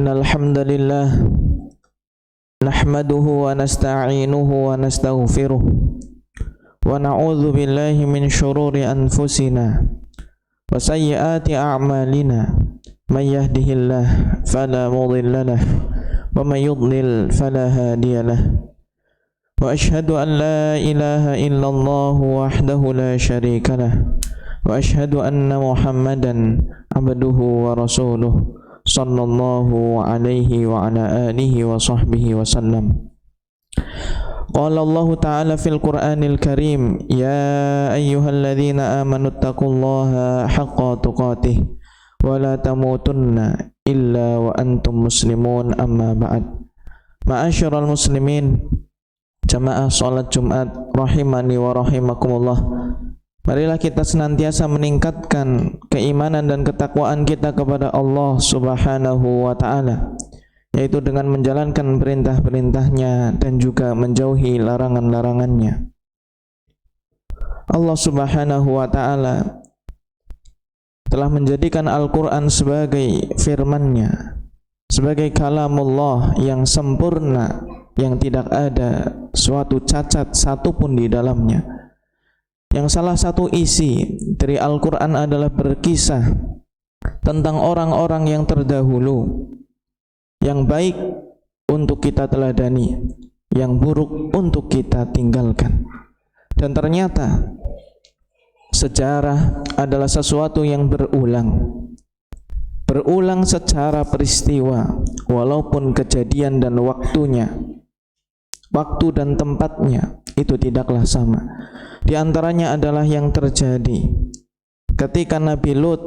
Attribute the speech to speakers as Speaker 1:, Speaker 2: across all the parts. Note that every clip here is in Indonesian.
Speaker 1: Innal hamdalillah nahmaduhu wa nasta'inuhu wa nastaghfiruh wa na'udzu billahi min shururi anfusina wa sayyiati a'malina may yahdihillahu fala mudilla lahu wa may yudlil fala hadiya lahu wa asyhadu an la ilaha illallah wahdahu la syarika lahu wa asyhadu anna Muhammadan abduhu wa rasuluh sallallahu alaihi wa ala alihi wa sahbihi wa sallam. Qala Allah ta'ala fil Qur'anil Karim, ya ayyuhalladzina amanu taqullaha haqqa tuqatih wa la tamutunna illa wa antum muslimun, amma ba'd. Ma'asyiral muslimin, jamaah salat Jumat rahimani wa rahimakumullah. Marilah kita senantiasa meningkatkan keimanan dan ketakwaan kita kepada Allah Subhanahu wa ta'ala, yaitu dengan menjalankan perintah-perintahnya dan juga menjauhi larangan-larangannya. Allah Subhanahu wa ta'ala telah menjadikan Al-Quran sebagai firman-Nya, sebagai kalamullah yang sempurna, yang tidak ada suatu cacat satupun di dalamnya. Yang salah satu isi dari Al-Quran adalah berkisah tentang orang-orang yang terdahulu, yang baik untuk kita teladani, yang buruk untuk kita tinggalkan. Dan ternyata sejarah adalah sesuatu yang berulang secara peristiwa, walaupun kejadian dan waktunya, waktu dan tempatnya itu tidaklah sama. Di antaranya adalah yang terjadi ketika Nabi Lut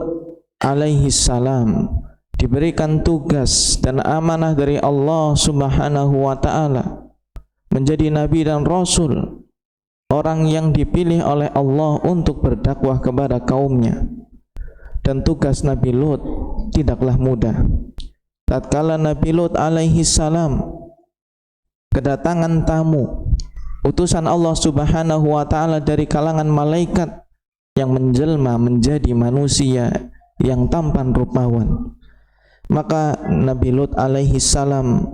Speaker 1: alaihi salam diberikan tugas dan amanah dari Allah Subhanahu wa ta'ala menjadi nabi dan rasul, orang yang dipilih oleh Allah untuk berdakwah kepada kaumnya. Dan tugas Nabi Lut tidaklah mudah. Tatkala Nabi Lut alaihi salam kedatangan tamu, utusan Allah Subhanahu wa ta'ala dari kalangan malaikat yang menjelma menjadi manusia yang tampan rupawan, maka Nabi Lut alaihi salam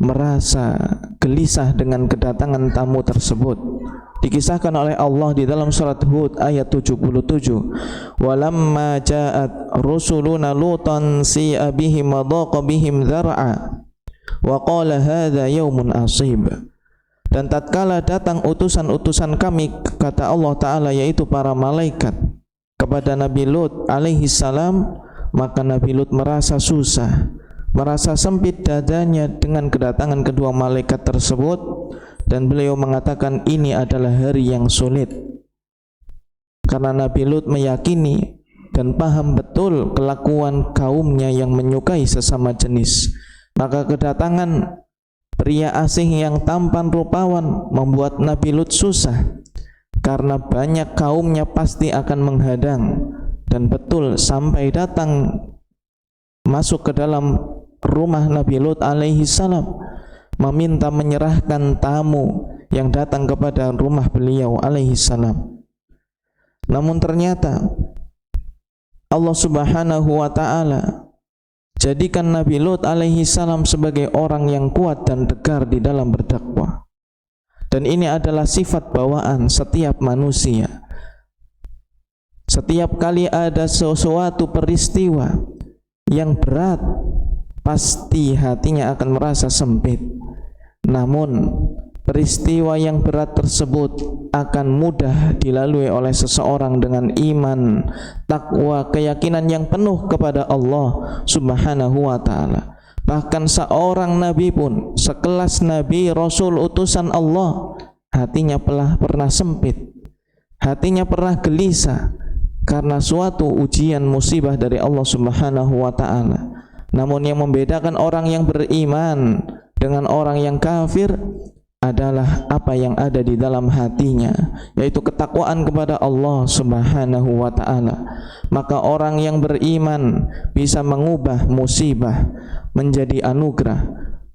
Speaker 1: merasa gelisah dengan kedatangan tamu tersebut. Dikisahkan oleh Allah di dalam surat Hud ayat 77, walamma ja'at rusuluna lutan si'a bihim wa dhaqa bihim dzar'a wa qala hadza yaumun asib. Dan tatkala datang utusan-utusan kami, kata Allah Ta'ala, yaitu para malaikat, kepada Nabi Lut alaihi salam, maka Nabi Lut merasa susah, merasa sempit dadanya dengan kedatangan kedua malaikat tersebut, dan beliau mengatakan ini adalah hari yang sulit. Karena Nabi Lut meyakini dan paham betul kelakuan kaumnya yang menyukai sesama jenis, maka kedatangan pria asing yang tampan rupawan membuat Nabi Lut susah, karena banyak kaumnya pasti akan menghadang. Dan betul sampai datang masuk ke dalam rumah Nabi Lut alaihi salam, meminta menyerahkan tamu yang datang kepada rumah beliau alaihi salam. Namun ternyata Allah Subhanahu wa ta'ala jadikan Nabi Lut alaihi salam sebagai orang yang kuat dan tegar di dalam berdakwah. Dan ini adalah sifat bawaan setiap manusia. Setiap kali ada sesuatu peristiwa yang berat, pasti hatinya akan merasa sempit. Namun peristiwa yang berat tersebut akan mudah dilalui oleh seseorang dengan iman, takwa, keyakinan yang penuh kepada Allah Subhanahu wa ta'ala. Bahkan seorang nabi pun, sekelas nabi, rasul, utusan Allah, hatinya pernah sempit, hatinya pernah gelisah karena suatu ujian musibah dari Allah Subhanahu wa ta'ala. Namun yang membedakan orang yang beriman dengan orang yang kafir adalah apa yang ada di dalam hatinya, yaitu ketakwaan kepada Allah Subhanahu wa ta'ala. Maka orang yang beriman bisa mengubah musibah menjadi anugerah,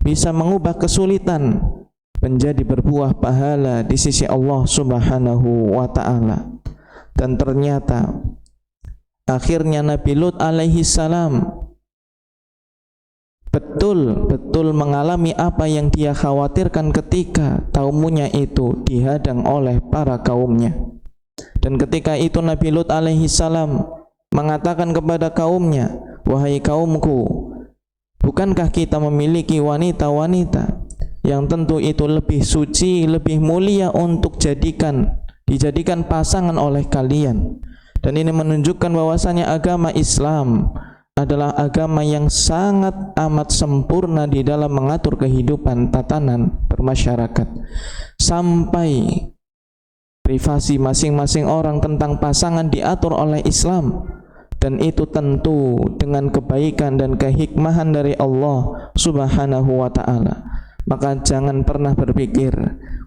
Speaker 1: bisa mengubah kesulitan menjadi berbuah pahala di sisi Allah Subhanahu wa ta'ala. Dan ternyata akhirnya Nabi Lut alaihi salam betul-betul mengalami apa yang dia khawatirkan ketika kaumnya itu dihadang oleh para kaumnya. Dan ketika itu Nabi Lut alaihi salam mengatakan kepada kaumnya, "Wahai kaumku, bukankah kita memiliki wanita-wanita yang tentu itu lebih suci, lebih mulia untuk dijadikan pasangan oleh kalian?" Dan ini menunjukkan bahwasanya agama Islam adalah agama yang sangat amat sempurna di dalam mengatur kehidupan tatanan bermasyarakat, sampai privasi masing-masing orang tentang pasangan diatur oleh Islam, dan itu tentu dengan kebaikan dan kehikmahan dari Allah Subhanahu wa ta'ala. Maka jangan pernah berpikir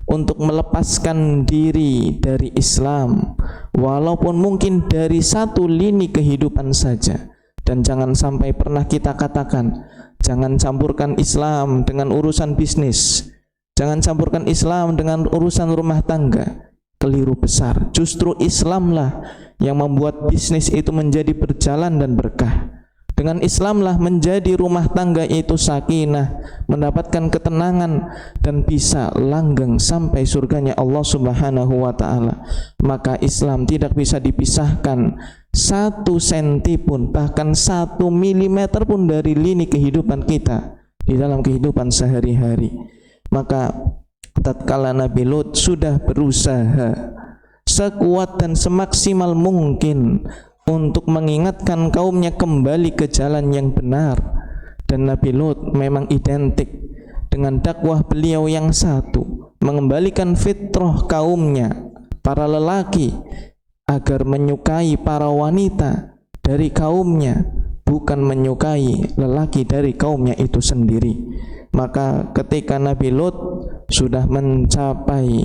Speaker 1: untuk melepaskan diri dari Islam, walaupun mungkin dari satu lini kehidupan saja. Dan jangan sampai pernah kita katakan, jangan campurkan Islam dengan urusan bisnis, jangan campurkan Islam dengan urusan rumah tangga. Keliru besar. Justru Islamlah yang membuat bisnis itu menjadi berjalan dan berkah. Dengan Islamlah menjadi rumah tangga itu sakinah, mendapatkan ketenangan, dan bisa langgeng sampai surganya Allah Subhanahu wa ta'ala. Maka Islam tidak bisa dipisahkan 1 senti pun, bahkan 1 milimeter pun dari lini kehidupan kita di dalam kehidupan sehari-hari. Maka tatkala Nabi Lut sudah berusaha sekuat dan semaksimal mungkin untuk mengingatkan kaumnya kembali ke jalan yang benar, dan Nabi Lut memang identik dengan dakwah beliau yang satu, mengembalikan fitrah kaumnya, para lelaki, agar menyukai para wanita dari kaumnya, bukan menyukai lelaki dari kaumnya itu sendiri. Maka ketika Nabi Lut sudah mencapai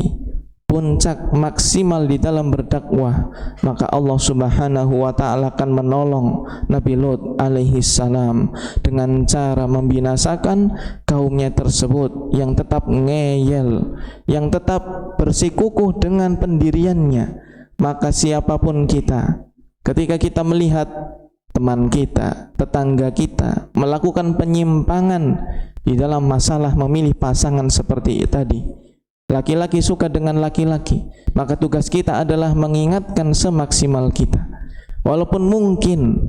Speaker 1: puncak maksimal di dalam berdakwah, maka Allah Subhanahu wa ta'ala akan menolong Nabi Lut alaihi salam dengan cara membinasakan kaumnya tersebut yang tetap ngeyel, yang tetap bersikukuh dengan pendiriannya. Maka siapapun kita, ketika kita melihat teman kita, tetangga kita melakukan penyimpangan di dalam masalah memilih pasangan seperti tadi, laki-laki suka dengan laki-laki, maka tugas kita adalah mengingatkan semaksimal kita. Walaupun mungkin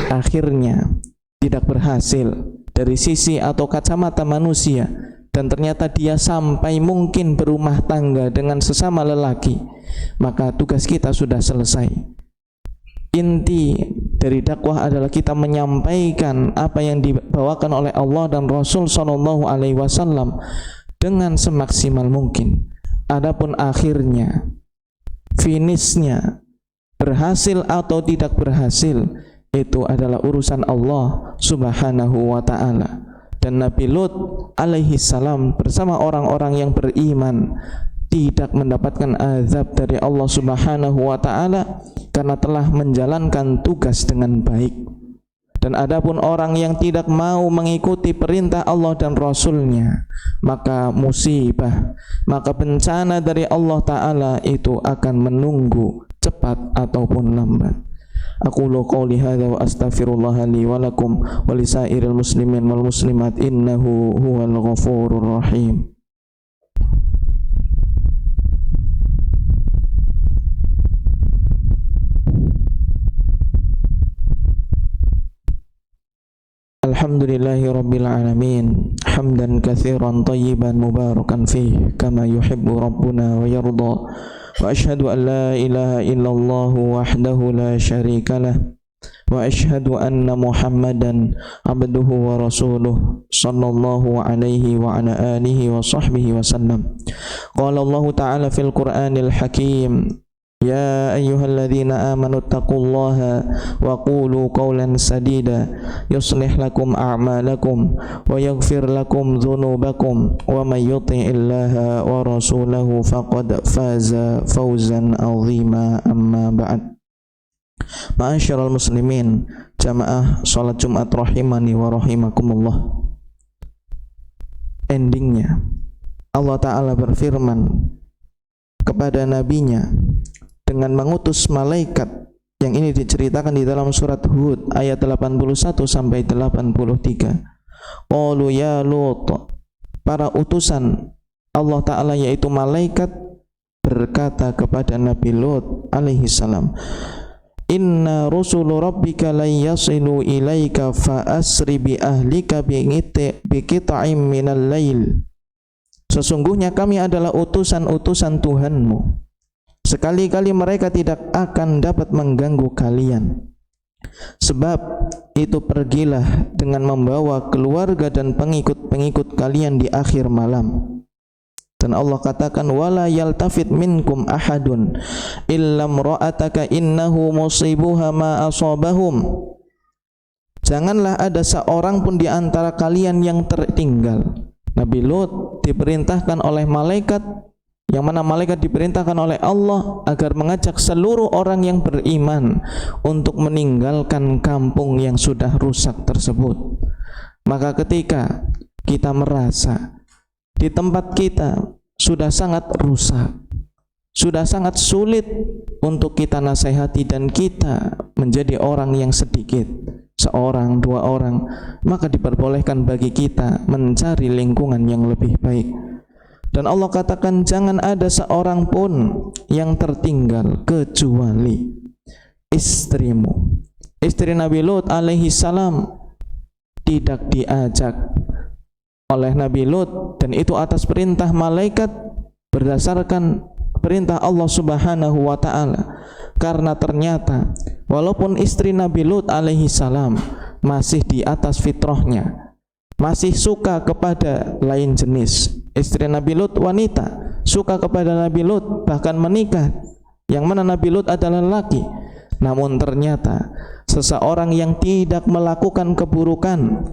Speaker 1: akhirnya tidak berhasil dari sisi atau kacamata manusia, dan ternyata dia sampai mungkin berumah tangga dengan sesama lelaki, maka tugas kita sudah selesai. Inti dari dakwah adalah kita menyampaikan apa yang dibawakan oleh Allah dan Rasul sallallahu alaihi wasallam dengan semaksimal mungkin. Adapun akhirnya, finishnya, berhasil atau tidak berhasil, itu adalah urusan Allah Subhanahu wa ta'ala. Dan Nabi Lut alaihi salam bersama orang-orang yang beriman tidak mendapatkan azab dari Allah Subhanahu wa ta'ala karena telah menjalankan tugas dengan baik. Dan adapun orang yang tidak mau mengikuti perintah Allah dan Rasulnya, maka musibah, maka bencana dari Allah Ta'ala itu akan menunggu cepat ataupun lambat. Aqulu qawli hadza wa astaghfirullah li wa lakum wa lisairil muslimin wal muslimat innahu huwal ghafurur rahim. Alhamdulillahi rabbil alamin, hamdan katsiran tayyiban mubarakan fih kama yuhibbu rabbuna wa yarda. Wa ashhadu an la ilaha illallah wahdahu la syarika lah, wa ashhadu anna Muhammadan abduhu wa rasuluh sallallahu alaihi wa ala alihi wa sahbihi wa sallam. Qala Allah ta'ala fil Qur'anil Hakim, ya ayyuhalladzina amanu taqullaha wa qulu qawlan sadida yuslih lakum a'malakum wa yaghfir lakum dhunubakum wa may yuti'illaha wa rasulahu faqad faza fawzan 'azima. Amma ba'd. Ma'asyiral muslimin, jamaah salat Jumat rahimani wa rahimakumullah. Endingnya Allah Ta'ala berfirman kepada nabinya dengan mengutus malaikat, yang ini diceritakan di dalam surat Hud ayat 81 sampai 83. Qalu ya Lut, para utusan Allah Ta'ala yaitu malaikat berkata kepada Nabi Lut alaihi salam, inna rusulu rabbika lan yasilu ilaika fa asri bi ahlika bi qita'im minal lail. Sesungguhnya kami adalah utusan-utusan Tuhanmu. Sekali-kali mereka tidak akan dapat mengganggu kalian. Sebab itu pergilah dengan membawa keluarga dan pengikut-pengikut kalian di akhir malam. Dan Allah katakan wala yaltafit minkum ahadun illa imra'ataka innahu musibuha ma asabahum. Janganlah ada seorang pun di antara kalian yang tertinggal. Nabi Lut diperintahkan oleh malaikat, yang mana malaikat diperintahkan oleh Allah agar mengajak seluruh orang yang beriman untuk meninggalkan kampung yang sudah rusak tersebut. Maka ketika kita merasa di tempat kita sudah sangat rusak, sudah sangat sulit untuk kita nasihati dan kita menjadi orang yang sedikit, seorang, dua orang, maka diperbolehkan bagi kita mencari lingkungan yang lebih baik. Dan Allah katakan jangan ada seorang pun yang tertinggal kecuali istrimu. Istri Nabi Lut alaihi salam tidak diajak oleh Nabi Lut, dan itu atas perintah malaikat berdasarkan perintah Allah Subhanahu wa taala. Karena ternyata walaupun istri Nabi Lut alaihi salam masih di atas fitrahnya, masih suka kepada lain jenis. Istri Nabi Lut wanita, suka kepada Nabi Lut, bahkan menikah, yang mana Nabi Lut adalah laki. Namun ternyata seseorang yang tidak melakukan keburukan,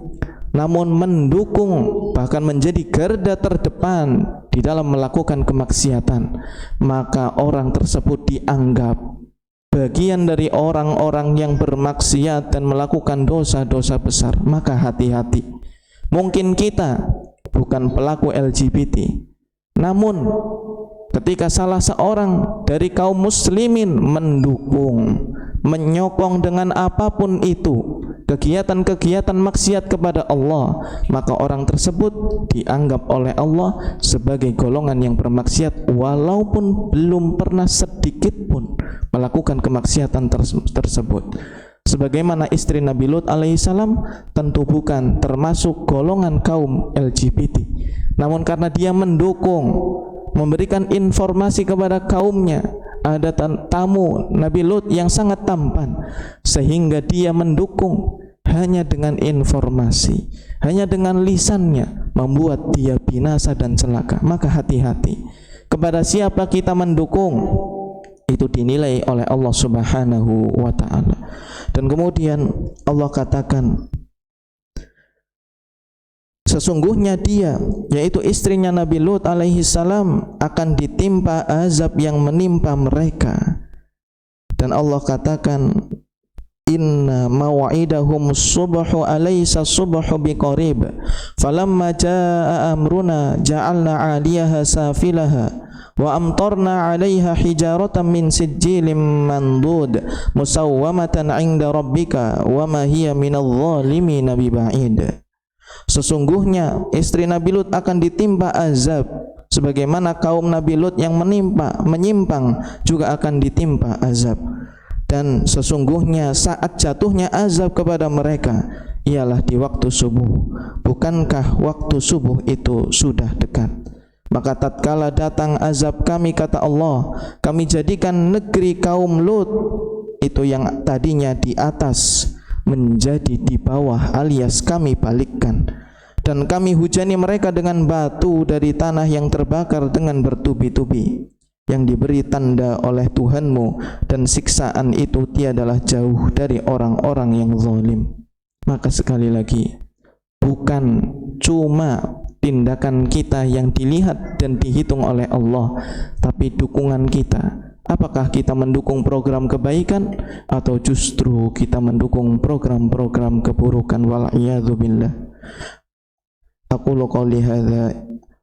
Speaker 1: namun mendukung, bahkan menjadi garda terdepan di dalam melakukan kemaksiatan, maka orang tersebut dianggap bagian dari orang-orang yang bermaksiat dan melakukan dosa-dosa besar. Maka hati-hati. Mungkin kita bukan pelaku LGBT, namun ketika salah seorang dari kaum muslimin mendukung, menyokong dengan apapun itu kegiatan-kegiatan maksiat kepada Allah, maka orang tersebut dianggap oleh Allah sebagai golongan yang bermaksiat walaupun belum pernah sedikit pun melakukan kemaksiatan tersebut. Sebagaimana istri Nabi Lut alaihissalam tentu bukan termasuk golongan kaum LGBT, namun karena dia mendukung, memberikan informasi kepada kaumnya, ada tamu Nabi Lut yang sangat tampan, sehingga dia mendukung hanya dengan informasi, hanya dengan lisannya, membuat dia binasa dan celaka. Maka hati-hati kepada siapa kita mendukung, itu dinilai oleh Allah Subhanahu wa ta'ala. Dan kemudian Allah katakan sesungguhnya dia, yaitu istrinya Nabi Lut alaihi salam, akan ditimpa azab yang menimpa mereka. Dan Allah katakan inna maw'idahum subhu alaysa subhu biqarib falamma jaa amruna ja'alna 'aliyaha safilaha wa amtarna 'alayha hijaratan min sijilin mandud musawwamatan 'inda rabbika wa ma hiya minadh dhalimin biba'id. Sesungguhnya istri Nabi Lut akan ditimpa azab sebagaimana kaum Nabi Lut yang menyimpang juga akan ditimpa azab. Dan sesungguhnya saat jatuhnya azab kepada mereka ialah di waktu subuh. Bukankah waktu subuh itu sudah dekat? Maka tatkala datang azab kami, kata Allah, kami jadikan negeri kaum Lut itu yang tadinya di atas menjadi di bawah, alias kami balikkan, dan kami hujani mereka dengan batu dari tanah yang terbakar dengan bertubi-tubi, yang diberi tanda oleh Tuhanmu, dan siksaan itu tiadalah jauh dari orang-orang yang zalim. Maka sekali lagi, bukan cuma tindakan kita yang dilihat dan dihitung oleh Allah, tapi dukungan kita. Apakah kita mendukung program kebaikan atau justru kita mendukung program-program keburukan? Wal'iyadzubillah. Aqulu qawli hadza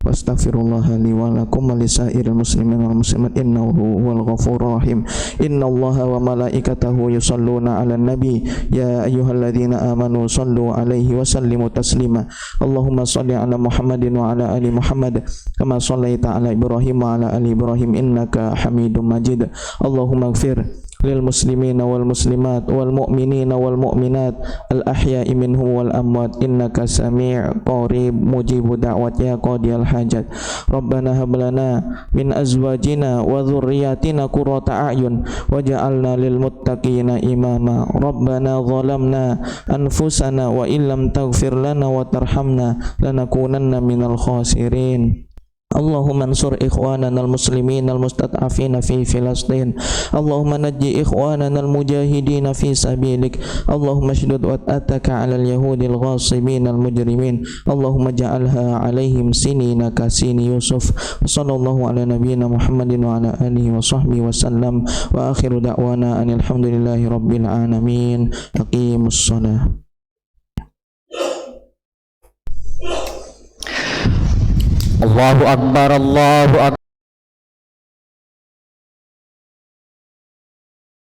Speaker 1: wastaghfirullaha li wa lakum wa lisairil muslimin wal muslimat innahu huwal ghafurur rahim. Innallaha wa malaikatahu yusholluna 'alan nabi ya ayyuhalladzina amanu shallu 'alaihi wa sallimu taslima. Allahumma shalli 'ala Muhammadin wa 'ala ali Muhammad kama shallaita 'ala Ibrahim wa 'ala ali Ibrahim innaka Hamidum Majid. Allahumma ighfir lil muslimina wal muslimat wal mu'minina wal mu'minat al ahya'i minhum wal amwat innaka sami' qarib mujibu da'wat ya qadiyal hajat. Rabbana hab lana min azwajina wa dhurriyyatina qurrata a'yun waj'alna lil muttaqina imama. Rabbana zalamna anfusana wa illam taghfir lana wa tarhamna lanakunanna minal khasirin. Allahumma ansur ikhwanana al-muslimin al-mustad'afina fi Filastin. Allahumma najji ikhwanana al-mujahidina fi sabilik. Allahumma shdud wat'ataka 'ala al-yahudi al-ghasibin al-mujrimin. Allahumma ja'alha 'alaihim sinina ka sini Yusuf. Sallallahu ala nabiyyina Muhammadin wa ala alihi wa sahbihi wa sallam. Wa akhiru da'wana anil hamdulillahi rabbil alamin. Aqimus shalah.
Speaker 2: Allahu Akbar, Allahu Akbar.